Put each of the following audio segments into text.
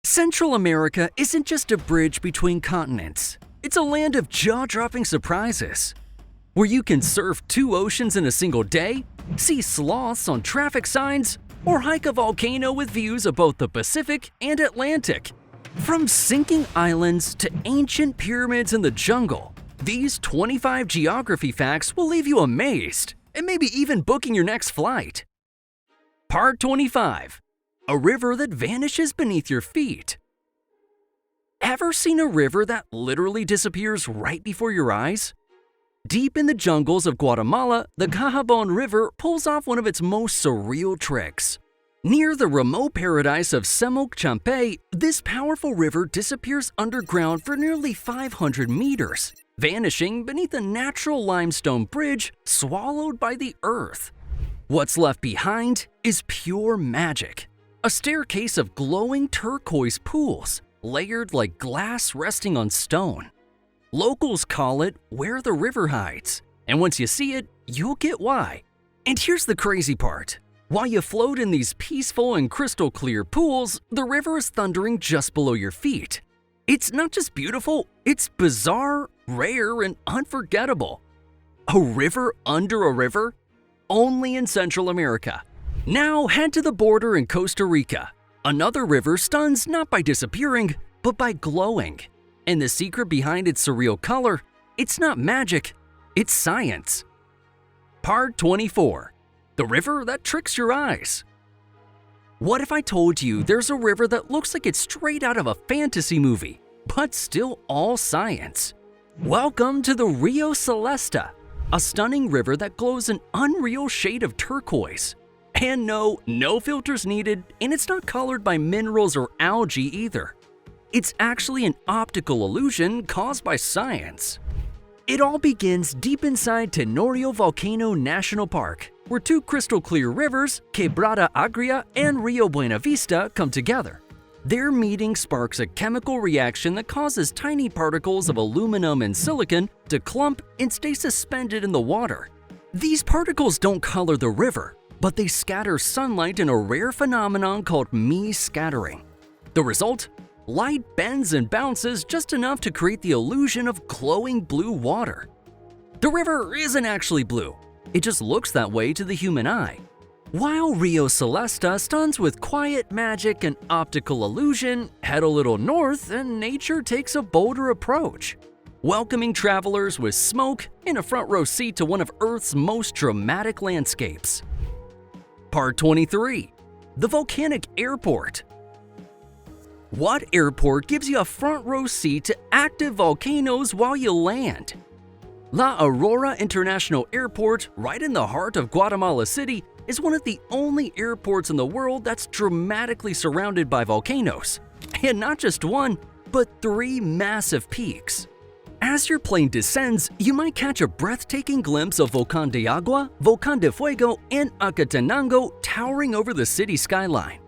Central America isn't just a bridge between continents. It's a land of jaw-dropping surprises. Where you can surf 2 oceans in a single day, see sloths on traffic signs, or hike a volcano with views of both the Pacific and Atlantic. From sinking islands to ancient pyramids in the jungle, these 25 geography facts will leave you amazed and maybe even booking your next flight. Part 25. A river that vanishes beneath your feet. Ever seen a river that literally disappears right before your eyes? Deep in the jungles of Guatemala, the Cahabon River pulls off one of its most surreal tricks. Near the remote paradise of Semoc Champey, this powerful river disappears underground for nearly 500 meters, vanishing beneath a natural limestone bridge swallowed by the earth. What's left behind is pure magic. A staircase of glowing turquoise pools, layered like glass resting on stone. Locals call it where the river hides, and once you see it, you'll get why. And here's the crazy part. While you float in these peaceful and crystal clear pools, the river is thundering just below your feet. It's not just beautiful, it's bizarre, rare, and unforgettable. A river under a river? Only in Central America. Now head to the border in Costa Rica. Another river stuns not by disappearing, but by glowing. And the secret behind its surreal color, it's not magic, it's science. Part 24. The river that tricks your eyes. What if I told you there's a river that looks like it's straight out of a fantasy movie, but still all science? Welcome to the Rio Celeste, a stunning river that glows an unreal shade of turquoise. And no filters needed, and it's not colored by minerals or algae either. It's actually an optical illusion caused by science. It all begins deep inside Tenorio Volcano National Park, where 2 crystal clear rivers, Quebrada Agria and Rio Buenavista, come together. Their meeting sparks a chemical reaction that causes tiny particles of aluminum and silicon to clump and stay suspended in the water. These particles don't color the river, but they scatter sunlight in a rare phenomenon called Mie scattering. The result? Light bends and bounces just enough to create the illusion of glowing blue water. The river isn't actually blue, it just looks that way to the human eye. While Rio Celeste stuns with quiet magic and optical illusion, head a little north and nature takes a bolder approach, welcoming travelers with smoke and a front row seat to one of Earth's most dramatic landscapes. Part 23. The Volcanic Airport. What airport gives you a front row seat to active volcanoes while you land? La Aurora International Airport, right in the heart of Guatemala City, is one of the only airports in the world that's dramatically surrounded by volcanoes. And not just one, but 3 massive peaks. As your plane descends, you might catch a breathtaking glimpse of Volcán de Agua, Volcán de Fuego, and Acatenango towering over the city skyline.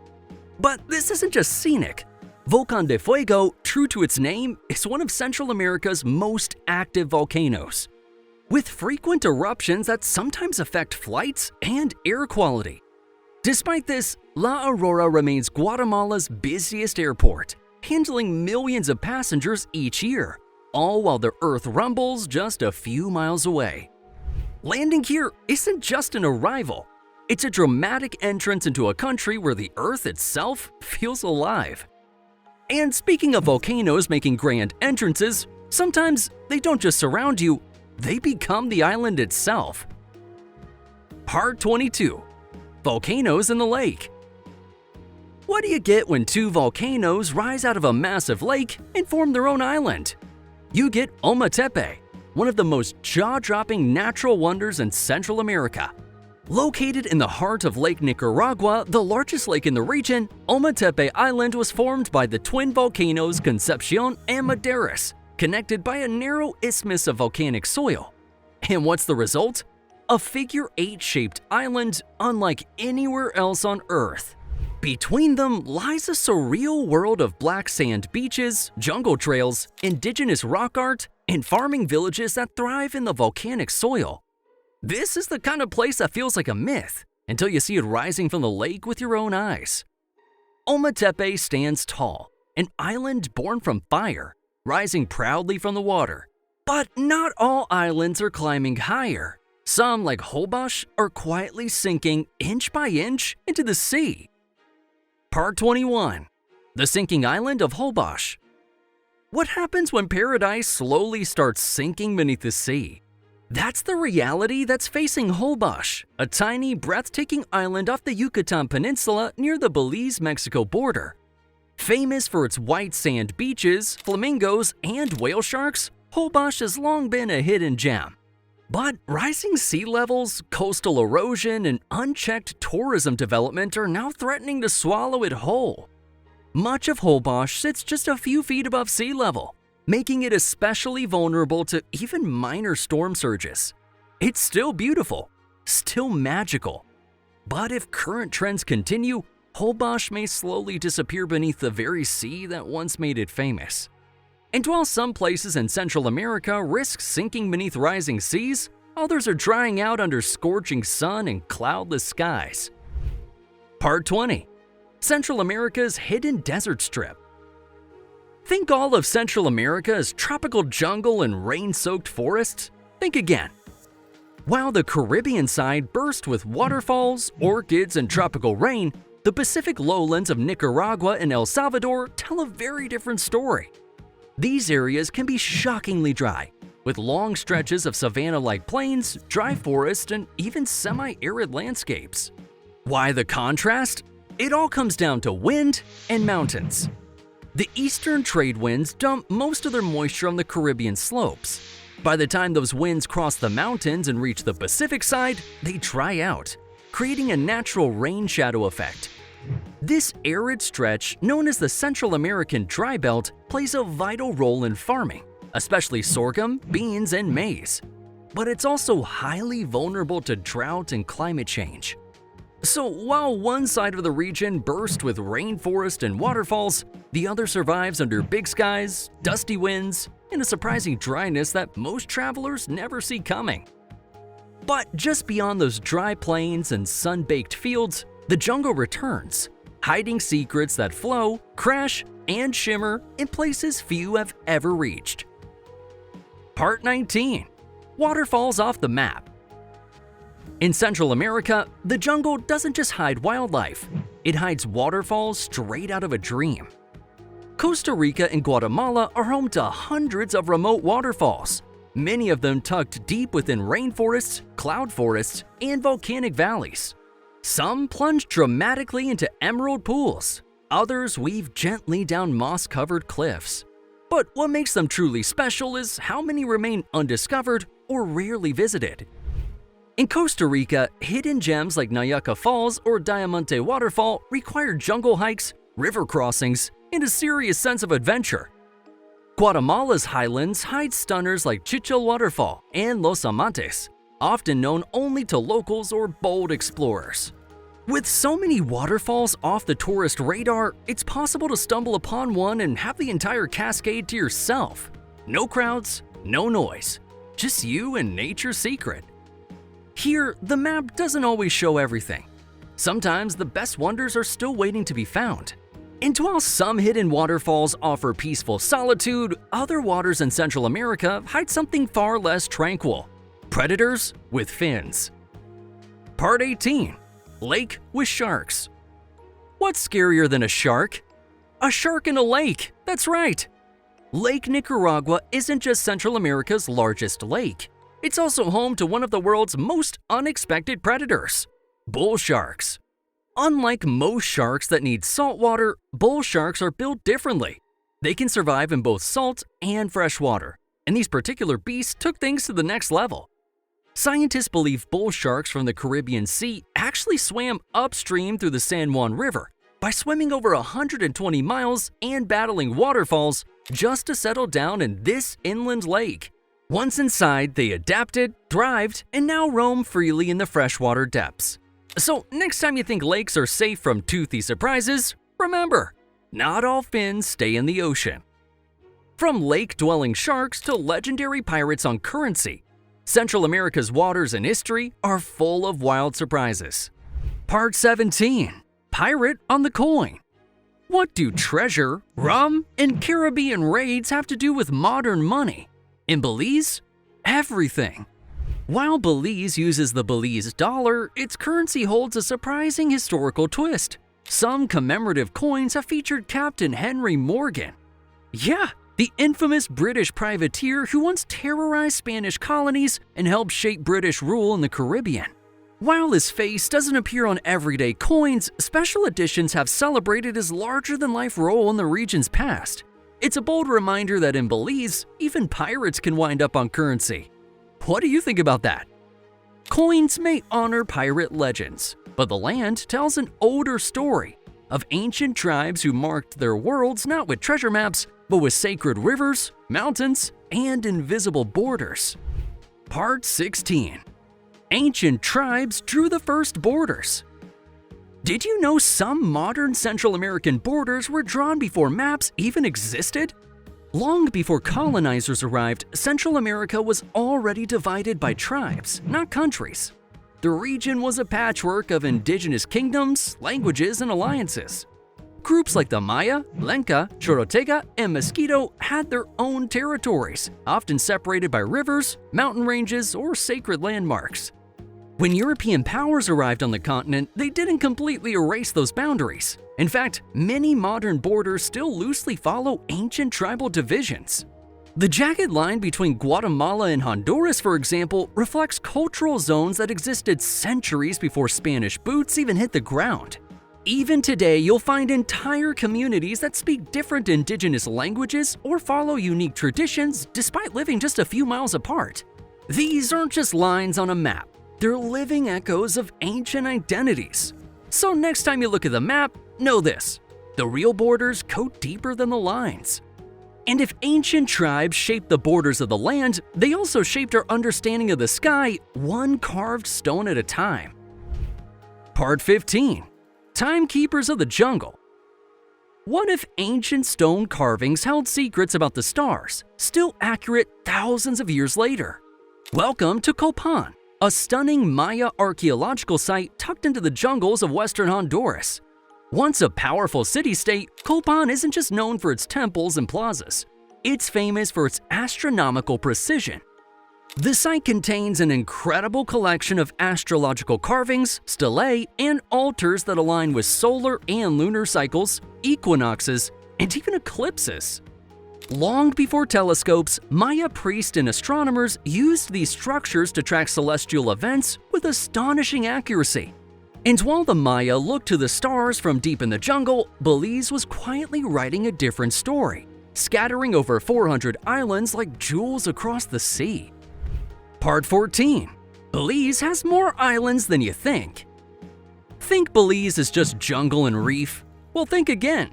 But this isn't just scenic. Volcán de Fuego, true to its name, is one of Central America's most active volcanoes, with frequent eruptions that sometimes affect flights and air quality. Despite this, La Aurora remains Guatemala's busiest airport, handling millions of passengers each year, all while the earth rumbles just a few miles away. Landing here isn't just an arrival, it's a dramatic entrance into a country where the earth itself feels alive. And speaking of volcanoes making grand entrances, sometimes they don't just surround you, they become the island itself. Part 22. Volcanoes in the lake. What do you get when 2 volcanoes rise out of a massive lake and form their own island? You get Ometepe, one of the most jaw-dropping natural wonders in Central America. Located in the heart of Lake Nicaragua, the largest lake in the region, Ometepe Island was formed by the twin volcanoes Concepcion and Madeiras, connected by a narrow isthmus of volcanic soil. And what's the result? A figure 8-shaped island unlike anywhere else on Earth. Between them lies a surreal world of black sand beaches, jungle trails, indigenous rock art, and farming villages that thrive in the volcanic soil. This is the kind of place that feels like a myth until you see it rising from the lake with your own eyes. Ometepe stands tall, an island born from fire, rising proudly from the water. But not all islands are climbing higher. Some, like Holbox, are quietly sinking inch by inch into the sea. Part 21. The Sinking Island of Holbox. What happens when paradise slowly starts sinking beneath the sea? That's the reality that's facing Holbox, a tiny, breathtaking island off the Yucatan Peninsula near the Belize-Mexico border. Famous for its white sand beaches, flamingos, and whale sharks, Holbox has long been a hidden gem. But rising sea levels, coastal erosion, and unchecked tourism development are now threatening to swallow it whole. Much of Holbox sits just a few feet above sea level, making it especially vulnerable to even minor storm surges. It's still beautiful, still magical. But if current trends continue, Holbox may slowly disappear beneath the very sea that once made it famous. And while some places in Central America risk sinking beneath rising seas, others are drying out under scorching sun and cloudless skies. Part 20. Central America's Hidden Desert Strip. Think all of Central America as tropical jungle and rain-soaked forests? Think again. While the Caribbean side bursts with waterfalls, orchids, and tropical rain, the Pacific lowlands of Nicaragua and El Salvador tell a very different story. These areas can be shockingly dry, with long stretches of savanna-like plains, dry forest, and even semi-arid landscapes. Why the contrast? It all comes down to wind and mountains. The eastern trade winds dump most of their moisture on the Caribbean slopes. By the time those winds cross the mountains and reach the Pacific side, they dry out, creating a natural rain shadow effect. This arid stretch, known as the Central American Dry Belt, plays a vital role in farming, especially sorghum, beans, and maize. But it's also highly vulnerable to drought and climate change. So while one side of the region bursts with rainforest and waterfalls, the other survives under big skies, dusty winds, and a surprising dryness that most travelers never see coming. But just beyond those dry plains and sun-baked fields, the jungle returns, hiding secrets that flow, crash, and shimmer in places few have ever reached. Part 19. Waterfalls off the map. In Central America, the jungle doesn't just hide wildlife, it hides waterfalls straight out of a dream. Costa Rica and Guatemala are home to hundreds of remote waterfalls, many of them tucked deep within rainforests, cloud forests, and volcanic valleys. Some plunge dramatically into emerald pools, others weave gently down moss-covered cliffs. But what makes them truly special is how many remain undiscovered or rarely visited. In Costa Rica, hidden gems like Nayaka Falls or Diamante Waterfall require jungle hikes, river crossings, and a serious sense of adventure. Guatemala's highlands hide stunners like Chichil Waterfall and Los Amantes, often known only to locals or bold explorers. With so many waterfalls off the tourist radar, it's possible to stumble upon one and have the entire cascade to yourself. No crowds, no noise, just you and nature's secret. Here, the map doesn't always show everything. Sometimes the best wonders are still waiting to be found. And while some hidden waterfalls offer peaceful solitude, other waters in Central America hide something far less tranquil: predators with fins. Part 18. Lake with sharks. What's scarier than a shark? A shark in a lake, that's right! Lake Nicaragua isn't just Central America's largest lake. It's also home to one of the world's most unexpected predators: bull sharks. Unlike most sharks that need salt water, bull sharks are built differently. They can survive in both salt and fresh water, and these particular beasts took things to the next level. Scientists believe bull sharks from the Caribbean Sea actually swam upstream through the San Juan River by swimming over 120 miles and battling waterfalls just to settle down in this inland lake. Once inside, they adapted, thrived, and now roam freely in the freshwater depths. So next time you think lakes are safe from toothy surprises, remember, not all fins stay in the ocean. From lake-dwelling sharks to legendary pirates on currency, Central America's waters and history are full of wild surprises. Part 17. Pirate on the Coin. What do treasure, rum, and Caribbean raids have to do with modern money? In Belize? Everything. While Belize uses the Belize dollar, its currency holds a surprising historical twist. Some commemorative coins have featured Captain Henry Morgan. Yeah, the infamous British privateer who once terrorized Spanish colonies and helped shape British rule in the Caribbean. While his face doesn't appear on everyday coins, special editions have celebrated his larger-than-life role in the region's past. It's a bold reminder that in Belize, even pirates can wind up on currency. What do you think about that? Coins may honor pirate legends, but the land tells an older story of ancient tribes who marked their worlds not with treasure maps, but with sacred rivers, mountains, and invisible borders. Part 16. Ancient tribes drew the first borders. Did you know some modern Central American borders were drawn before maps even existed? Long before colonizers arrived, Central America was already divided by tribes, not countries. The region was a patchwork of indigenous kingdoms, languages, and alliances. Groups like the Maya, Lenca, Chorotega, and Mosquito had their own territories, often separated by rivers, mountain ranges, or sacred landmarks. When European powers arrived on the continent, they didn't completely erase those boundaries. In fact, many modern borders still loosely follow ancient tribal divisions. The jagged line between Guatemala and Honduras, for example, reflects cultural zones that existed centuries before Spanish boots even hit the ground. Even today, you'll find entire communities that speak different indigenous languages or follow unique traditions despite living just a few miles apart. These aren't just lines on a map. They're living echoes of ancient identities. So next time you look at the map, know this: the real borders go deeper than the lines. And if ancient tribes shaped the borders of the land, they also shaped our understanding of the sky one carved stone at a time. Part 15. Timekeepers of the jungle. What if ancient stone carvings held secrets about the stars, still accurate thousands of years later? Welcome to Copan, a stunning Maya archaeological site tucked into the jungles of western Honduras. Once a powerful city-state, Copan isn't just known for its temples and plazas. It's famous for its astronomical precision. The site contains an incredible collection of astrological carvings, stelae, and altars that align with solar and lunar cycles, equinoxes, and even eclipses. Long before telescopes, Maya priests and astronomers used these structures to track celestial events with astonishing accuracy. And while the Maya looked to the stars from deep in the jungle, Belize was quietly writing a different story, scattering over 400 islands like jewels across the sea. Part 14. Belize has more islands than you think. Think Belize is just jungle and reef? Well, think again.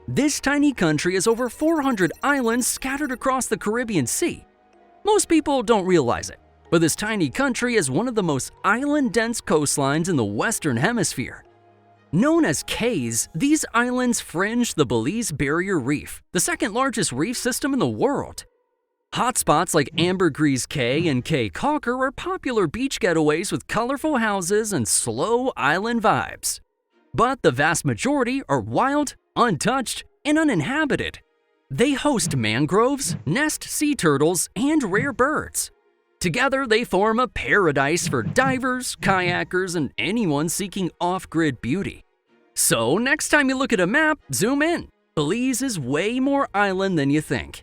This tiny country has over 400 islands scattered across the Caribbean Sea. Most people don't realize it, but this tiny country has one of the most island-dense coastlines in the Western Hemisphere. Known as cays, these islands fringe the Belize Barrier Reef, the second largest reef system in the world. Hotspots like Ambergris Cay and Cay Caulker are popular beach getaways with colorful houses and slow island vibes. But the vast majority are wild, untouched, and uninhabited. They host mangroves, nest sea turtles, and rare birds. Together, they form a paradise for divers, kayakers, and anyone seeking off-grid beauty. So next time you look at a map, zoom in. Belize is way more island than you think.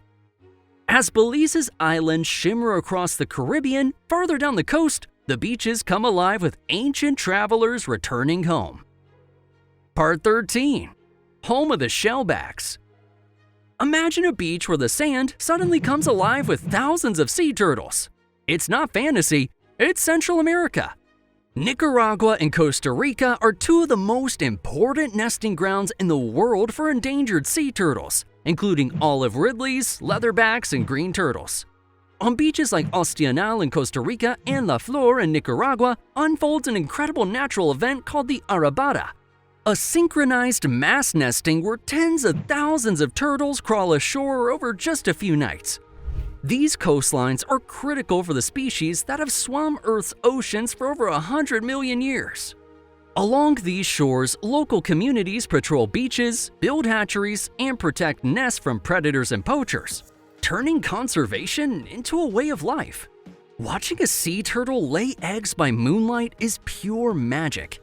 As Belize's islands shimmer across the Caribbean, farther down the coast, the beaches come alive with ancient travelers returning home. Part 13. Home of the shellbacks. Imagine a beach where the sand suddenly comes alive with thousands of sea turtles. It's not fantasy, it's Central America. Nicaragua and Costa Rica are two of the most important nesting grounds in the world for endangered sea turtles, including olive ridleys, leatherbacks, and green turtles. On beaches like Ostianal in Costa Rica and La Flor in Nicaragua unfolds an incredible natural event called the Arrabada, a synchronized mass nesting where tens of thousands of turtles crawl ashore over just a few nights. These coastlines are critical for the species that have swum Earth's oceans for over 100 million years. Along these shores, local communities patrol beaches, build hatcheries, and protect nests from predators and poachers, turning conservation into a way of life. Watching a sea turtle lay eggs by moonlight is pure magic.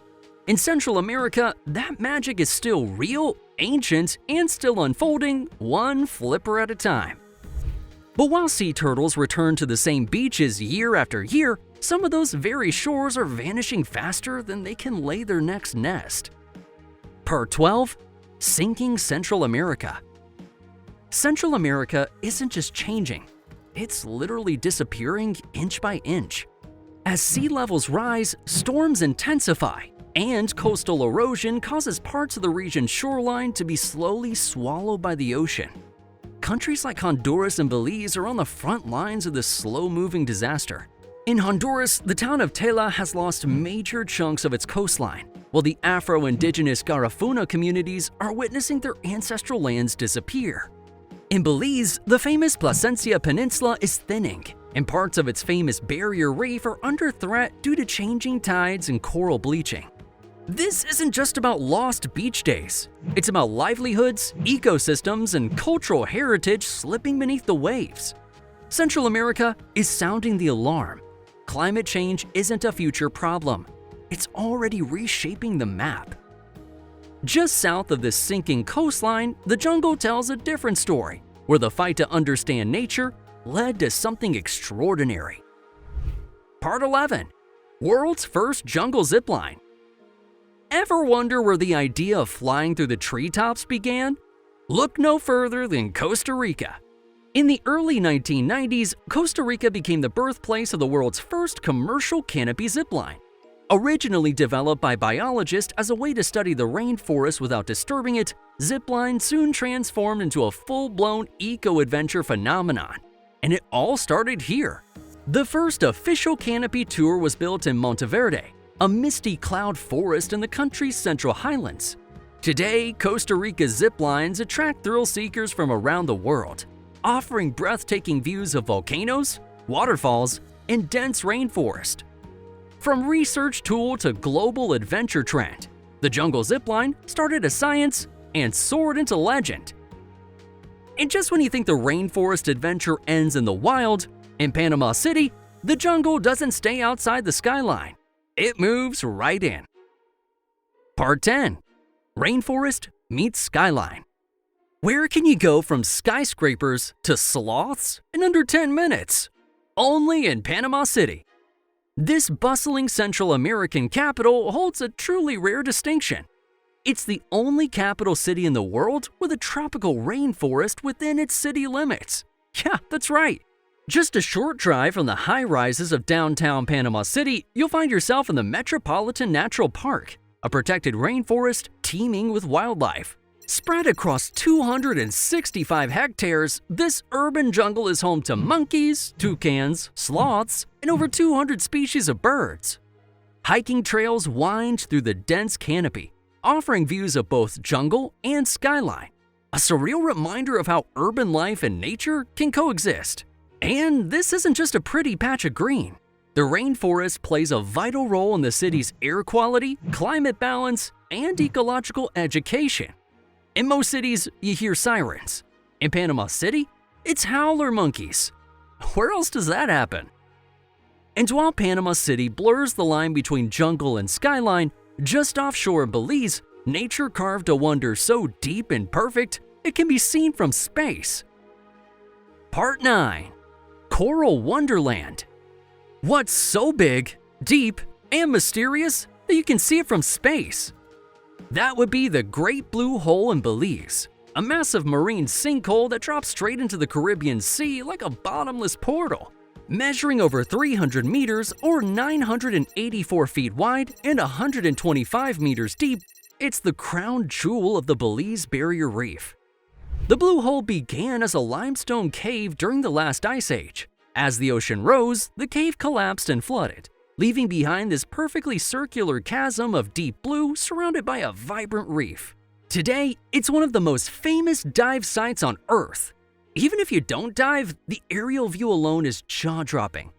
In Central America, that magic is still real, ancient, and still unfolding, one flipper at a time. But while sea turtles return to the same beaches year after year, some of those very shores are vanishing faster than they can lay their next nest. Part 12. Sinking Central America. Central America isn't just changing, it's literally disappearing inch by inch. As sea levels rise, storms intensify, and coastal erosion causes parts of the region's shoreline to be slowly swallowed by the ocean. Countries like Honduras and Belize are on the front lines of this slow-moving disaster. In Honduras, the town of Tela has lost major chunks of its coastline, while the Afro-Indigenous Garifuna communities are witnessing their ancestral lands disappear. In Belize, the famous Placencia Peninsula is thinning, and parts of its famous barrier reef are under threat due to changing tides and coral bleaching. This isn't just about lost beach days. It's about livelihoods, ecosystems, and cultural heritage slipping beneath the waves. Central America is sounding the alarm. Climate change isn't a future problem. It's already reshaping the map. Just south of this sinking coastline, the jungle tells a different story, where the fight to understand nature led to something extraordinary. Part 11. World's first jungle zipline. Ever wonder where the idea of flying through the treetops began? Look no further than Costa Rica. In the early 1990s, Costa Rica became the birthplace of the world's first commercial canopy zipline. Originally developed by biologists as a way to study the rainforest without disturbing it, zipline soon transformed into a full-blown eco-adventure phenomenon. And it all started here. The first official canopy tour was built in Monteverde, a misty cloud forest in the country's central highlands. Today, Costa Rica's ziplines attract thrill seekers from around the world, offering breathtaking views of volcanoes, waterfalls, and dense rainforest. From research tool to global adventure trend, the jungle zipline started as science and soared into legend. And just when you think the rainforest adventure ends in the wild, in Panama City, the jungle doesn't stay outside the skyline. It moves right in. Part 10. Rainforest meets skyline. Where can you go from skyscrapers to sloths in under 10 minutes? Only in Panama City. This bustling Central American capital holds a truly rare distinction. It's the only capital city in the world with a tropical rainforest within its city limits. Yeah, that's right. Just a short drive from the high-rises of downtown Panama City, you'll find yourself in the Metropolitan Natural Park, a protected rainforest teeming with wildlife. Spread across 265 hectares, this urban jungle is home to monkeys, toucans, sloths, and over 200 species of birds. Hiking trails wind through the dense canopy, offering views of both jungle and skyline, a surreal reminder of how urban life and nature can coexist. And this isn't just a pretty patch of green. The rainforest plays a vital role in the city's air quality, climate balance, and ecological education. In most cities, you hear sirens. In Panama City, it's howler monkeys. Where else does that happen? And while Panama City blurs the line between jungle and skyline, just offshore Belize, nature carved a wonder so deep and perfect, it can be seen from space. Part 9. Coral Wonderland. What's so big, deep, and mysterious that you can see it from space? That would be the Great Blue Hole in Belize, a massive marine sinkhole that drops straight into the Caribbean Sea like a bottomless portal. Measuring over 300 meters or 984 feet wide and 125 meters deep, it's the crown jewel of the Belize Barrier Reef. The Blue Hole began as a limestone cave during the last ice age. As the ocean rose, the cave collapsed and flooded, leaving behind this perfectly circular chasm of deep blue surrounded by a vibrant reef. Today, it's one of the most famous dive sites on Earth. Even if you don't dive, the aerial view alone is jaw-dropping.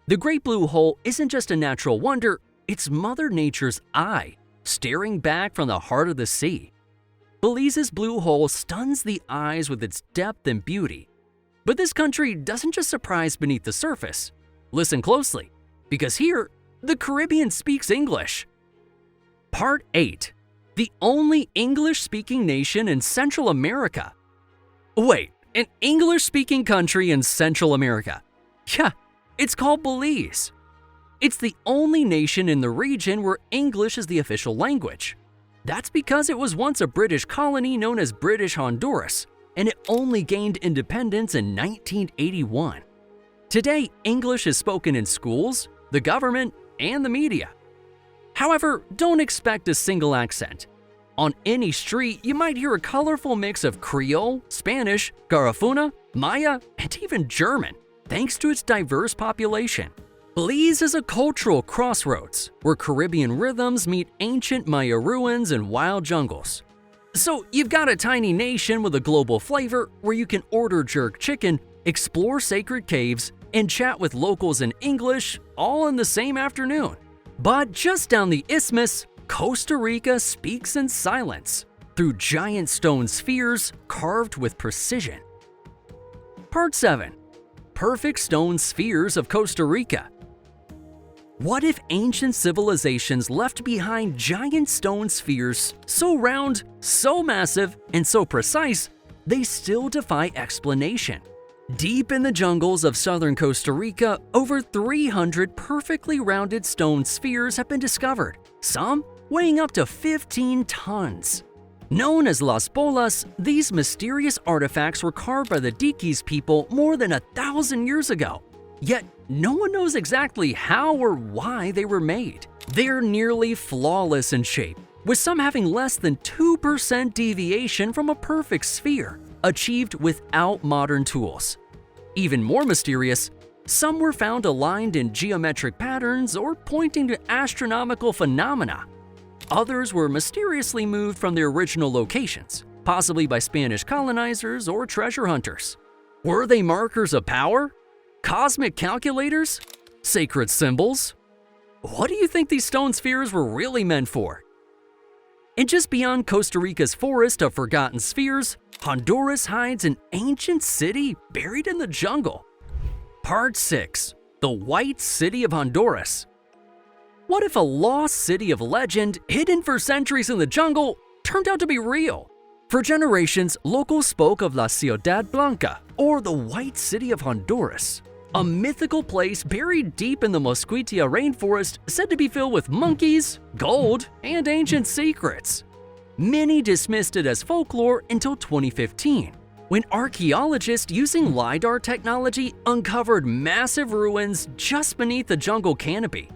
The Great Blue Hole isn't just a natural wonder, it's Mother Nature's eye, staring back from the heart of the sea. Belize's blue hole stuns the eyes with its depth and beauty. But this country doesn't just surprise beneath the surface. Listen closely, because here, the Caribbean speaks English. Part 8. The only English-speaking nation in Central America. Wait, an English-speaking country in Central America? Yeah, it's called Belize. It's the only nation in the region where English is the official language. That's because it was once a British colony known as British Honduras, and it only gained independence in 1981. Today, English is spoken in schools, the government, and the media. However, don't expect a single accent. On any street, you might hear a colorful mix of Creole, Spanish, Garifuna, Maya, and even German, thanks to its diverse population. Belize is a cultural crossroads where Caribbean rhythms meet ancient Maya ruins and wild jungles. So you've got a tiny nation with a global flavor where you can order jerk chicken, explore sacred caves, and chat with locals in English all in the same afternoon. But just down the isthmus, Costa Rica speaks in silence through giant stone spheres carved with precision. Part 7. Perfect stone spheres of Costa Rica. What if ancient civilizations left behind giant stone spheres so round, so massive, and so precise, they still defy explanation? Deep in the jungles of southern Costa Rica, over 300 perfectly rounded stone spheres have been discovered, some weighing up to 15 tons. Known as las bolas, these mysterious artifacts were carved by the Diquis people more than 1,000 years ago. Yet, no one knows exactly how or why they were made. They're nearly flawless in shape, with some having less than 2% deviation from a perfect sphere, achieved without modern tools. Even more mysterious, some were found aligned in geometric patterns or pointing to astronomical phenomena. Others were mysteriously moved from their original locations, possibly by Spanish colonizers or treasure hunters. Were they markers of power? Cosmic calculators? Sacred symbols? What do you think these stone spheres were really meant for? And just beyond Costa Rica's forest of forgotten spheres, Honduras hides an ancient city buried in the jungle. Part 6. The White City of Honduras. What if a lost city of legend, hidden for centuries in the jungle, turned out to be real? For generations, locals spoke of La Ciudad Blanca, or the White City of Honduras, a mythical place buried deep in the Mosquitia rainforest said to be filled with monkeys, gold, and ancient secrets. Many dismissed it as folklore until 2015, when archaeologists using LiDAR technology uncovered massive ruins just beneath the jungle canopy.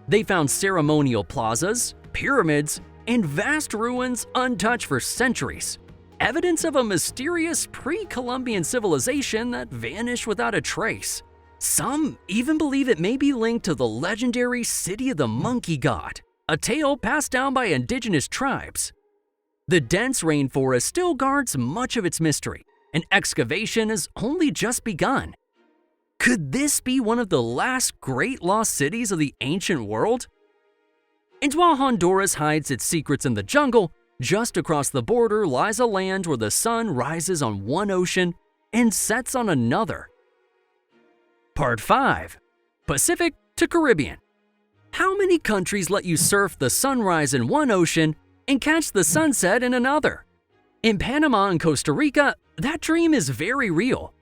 They found ceremonial plazas, pyramids, and vast ruins untouched for centuries, evidence of a mysterious pre-Columbian civilization that vanished without a trace. Some even believe it may be linked to the legendary City of the Monkey God, a tale passed down by indigenous tribes. The dense rainforest still guards much of its mystery, and excavation has only just begun. Could this be one of the last great lost cities of the ancient world? And while Honduras hides its secrets in the jungle, just across the border lies a land where the sun rises on one ocean and sets on another. Part 5. Pacific to Caribbean. How many countries let you surf the sunrise in one ocean and catch the sunset in another? In Panama and Costa Rica, that dream is very real.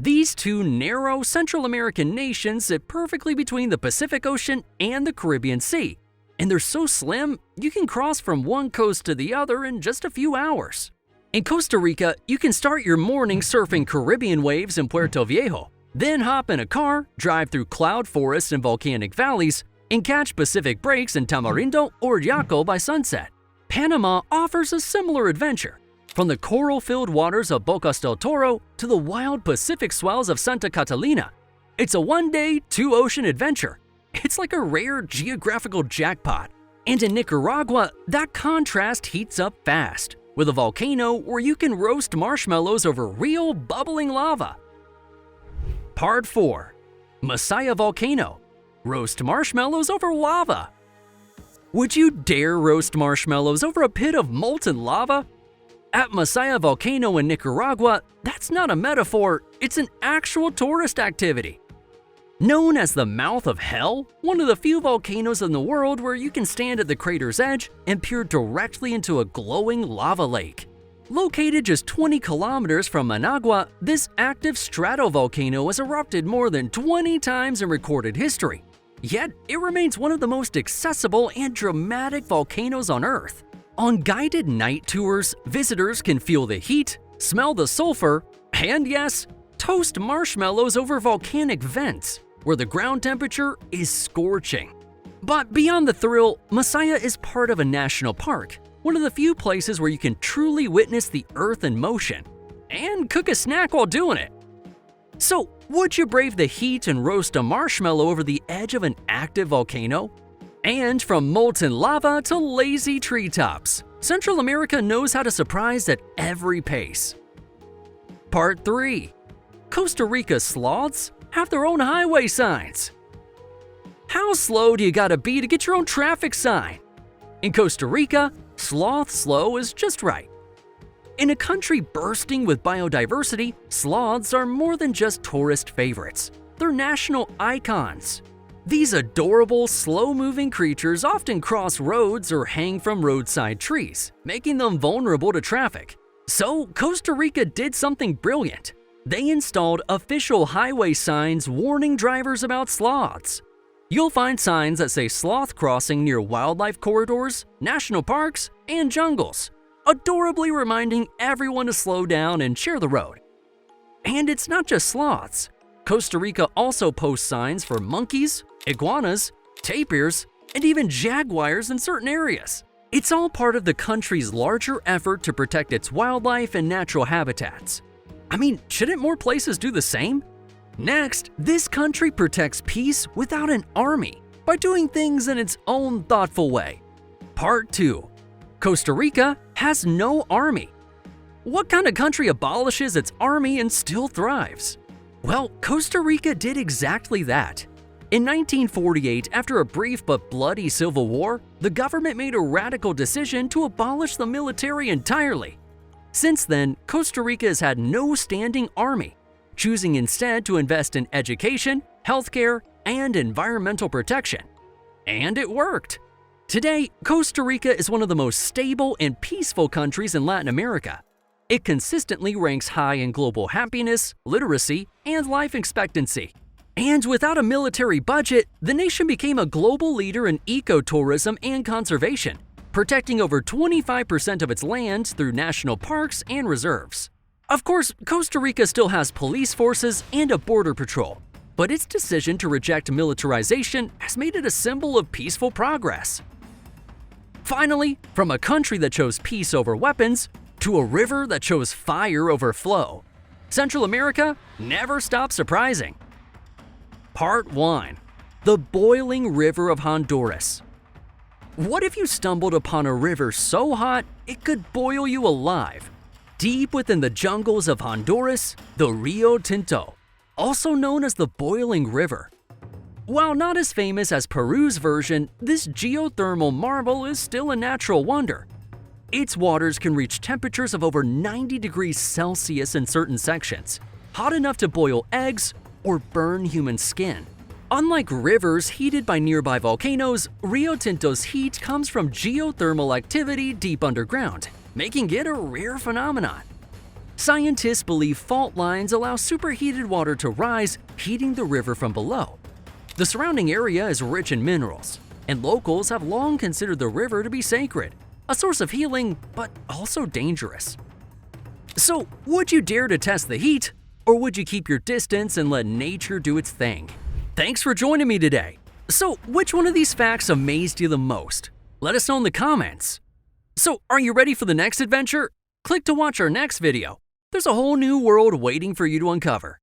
These two narrow Central American nations sit perfectly between the Pacific Ocean and the Caribbean Sea, and they're so slim you can cross from one coast to the other in just a few hours. In Costa Rica, you can start your morning surfing Caribbean waves in Puerto Viejo, then hop in a car, drive through cloud forests and volcanic valleys, and catch Pacific breaks in Tamarindo or Yaco by sunset. Panama offers a similar adventure. From the coral-filled waters of Bocas del Toro to the wild Pacific swells of Santa Catalina, it's a one-day, two-ocean adventure. It's like a rare geographical jackpot. And in Nicaragua, that contrast heats up fast, with a volcano where you can roast marshmallows over real bubbling lava. Part 4. Masaya Volcano. Roast marshmallows over lava. Would you dare roast marshmallows over a pit of molten lava? At Masaya Volcano in Nicaragua, that's not a metaphor, it's an actual tourist activity. Known as the Mouth of Hell, one of the few volcanoes in the world where you can stand at the crater's edge and peer directly into a glowing lava lake. Located just 20 kilometers from Managua, this active stratovolcano has erupted more than 20 times in recorded history. Yet, it remains one of the most accessible and dramatic volcanoes on Earth. On guided night tours, visitors can feel the heat, smell the sulfur, and yes, toast marshmallows over volcanic vents, where the ground temperature is scorching. But beyond the thrill, Masaya is part of a national park, one of the few places where you can truly witness the Earth in motion, and cook a snack while doing it. So, would you brave the heat and roast a marshmallow over the edge of an active volcano? And from molten lava to lazy treetops, Central America knows how to surprise at every pace. Part 3. Costa Rica sloths have their own highway signs. How slow do you gotta be to get your own traffic sign? In Costa Rica, sloth slow is just right. In a country bursting with biodiversity, sloths are more than just tourist favorites. They're national icons. These adorable, slow-moving creatures often cross roads or hang from roadside trees, making them vulnerable to traffic. So, Costa Rica did something brilliant. They installed official highway signs warning drivers about sloths. You'll find signs that say sloth crossing near wildlife corridors, national parks, and jungles, adorably reminding everyone to slow down and share the road. And it's not just sloths. Costa Rica also posts signs for monkeys, iguanas, tapirs, and even jaguars in certain areas. It's all part of the country's larger effort to protect its wildlife and natural habitats. I mean, shouldn't more places do the same? Next, this country protects peace without an army by doing things in its own thoughtful way. Part 2. Costa Rica has no army. What kind of country abolishes its army and still thrives? Well, Costa Rica did exactly that. In 1948, after a brief but bloody civil war, the government made a radical decision to abolish the military entirely. Since then, Costa Rica has had no standing army, choosing instead to invest in education, healthcare, and environmental protection. And it worked. Today, Costa Rica is one of the most stable and peaceful countries in Latin America. It consistently ranks high in global happiness, literacy, and life expectancy. And without a military budget, the nation became a global leader in ecotourism and conservation, protecting over 25% of its land through national parks and reserves. Of course, Costa Rica still has police forces and a border patrol, but its decision to reject militarization has made it a symbol of peaceful progress. Finally, from a country that chose peace over weapons to a river that chose fire over flow, Central America never stops surprising. Part 1. The Boiling River of Honduras. What if you stumbled upon a river so hot it could boil you alive? Deep within the jungles of Honduras, the Rio Tinto, also known as the Boiling River. While not as famous as Peru's version, this geothermal marvel is still a natural wonder. Its waters can reach temperatures of over 90 degrees Celsius in certain sections, hot enough to boil eggs or burn human skin. Unlike rivers heated by nearby volcanoes, Rio Tinto's heat comes from geothermal activity deep underground, making it a rare phenomenon. Scientists believe fault lines allow superheated water to rise, heating the river from below. The surrounding area is rich in minerals, and locals have long considered the river to be sacred, a source of healing, but also dangerous. So, would you dare to test the heat, or would you keep your distance and let nature do its thing? Thanks for joining me today. So, which one of these facts amazed you the most? Let us know in the comments. So, are you ready for the next adventure? Click to watch our next video. There's a whole new world waiting for you to uncover.